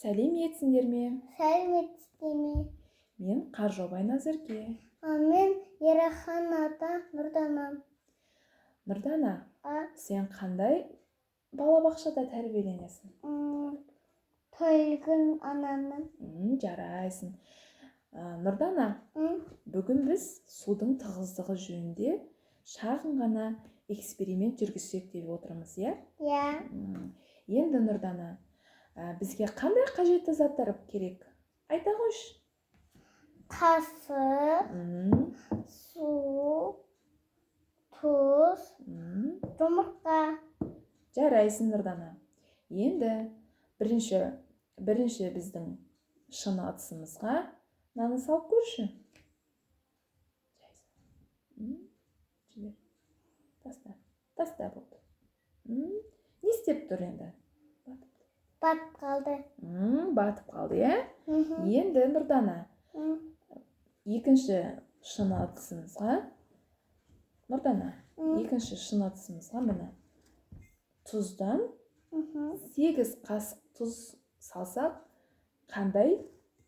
Сәлеметсіңдер ме? Сәлеметсіздер ме? Мен Қаржобай Назерке. Мен Ерахан ата Нұрдана. Нұрдана, сен қандай балабақшада тәрбиеленесің? Тойгүн анамын. Жарайсың. Нұрдана, бүгін біз судың тығыздығы жөнінде шағын ғана эксперимент жүргізсек деп отырмыз, иә? Иә. Енді Нұрдана, бізге қандай қажетті заттар керек? Айта қойшы. Қасық, су, тұз, жұмыртқа. Жарайсың Нұрдана. Енді бірінші біздің шыны ыдысымызға наны салып көрші. Таста болды. Не істеп тұр енді? Батып қалды. Батып қалды, иә? Енді Нұрдана, екінші шыны ыдысымызға міне тұздан 8 қасық тұз салсақ, қандай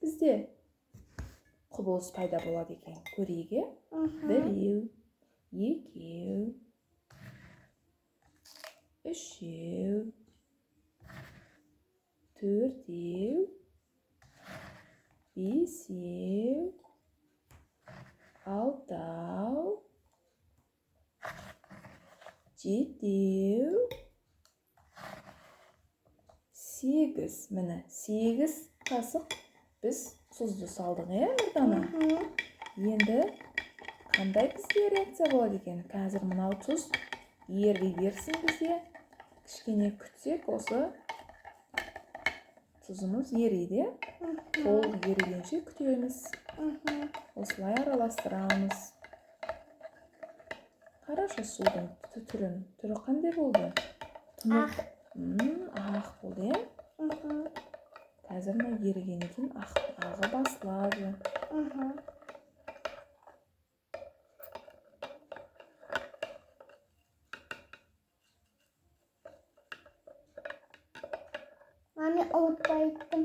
бізде құбылыс пайда болады екен? Көрейік, е? 1, 2, 3, 4, 5, 6, 7, 8. Міне 8 қасық біз тұзды салдық, е, Нұрдана? Енді қандай бізде реакция болады екен? Қазір мынау тұз ери берсін бізде. Кішкене күтсек, осы тұзымыз ерейді. Толық ерігенше күтеміз. Осылай араластырамыз. Қарашы судың түрі қандай болды? Ақ. Ақ болды, е? Қазір мына ерігеннен кейін ағы басылады. Маме ұмытпай айттым.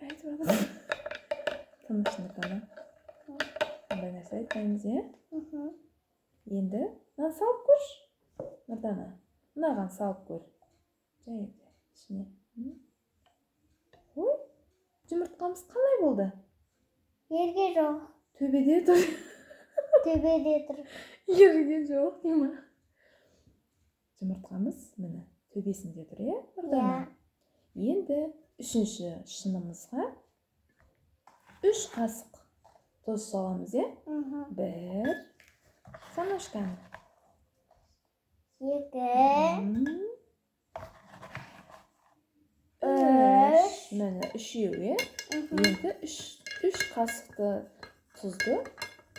Айтып жатыр. Тыныш Нұрдана. Ондай нәрсе айтпаймыз, е? Енді мынаны салып көрші, Нұрдана. Мынаған салып көр. Жай ішіне. Ой, жұмыртқамыз қалай болды? Ерге жоқ. Төбеде тұр. Төбеде тұр. Ерге жоқ, дейма. Жұмыртқамыз міне төбесінде тұр, е, Нұрдана? Енді үшінші шынымызға 3 қасық тұз саламыз, е? 1, санашканы. 2, 3. Міне үшеу, е? Енді 3 қасықты тұзды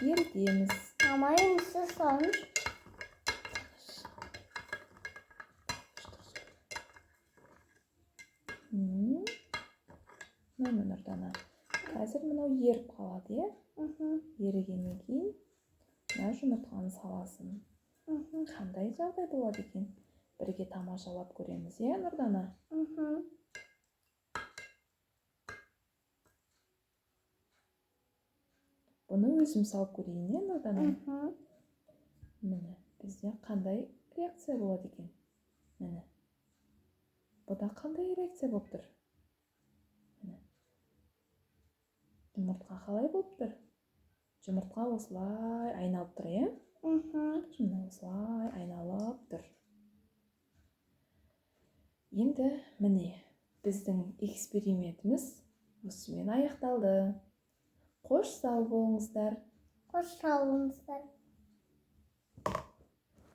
ерітеміз. Мама емісі салmış. Міне Нұрдана. Қазір мынау еріп қалады, е? Ерігеннен кейін мына жұмыртқаны саласың. Қандай жағдай болады екен? Бірге тамашалап көреміз, е, Нұрдана? Бұны өзім салып көрейін, е, Нұрдана? Міне, бізде қандай реакция болады екен? Міне. Бұда қандай реакция болып тұр? Жұмыртқа қалай болып тұр? Жұмыртқа осылай айналып тұр, е? Осылай айналып тұр. Енді міне біздің экспериментіміз осымен аяқталды. Қош сау болыңыздар. Қош сау болыңыздар.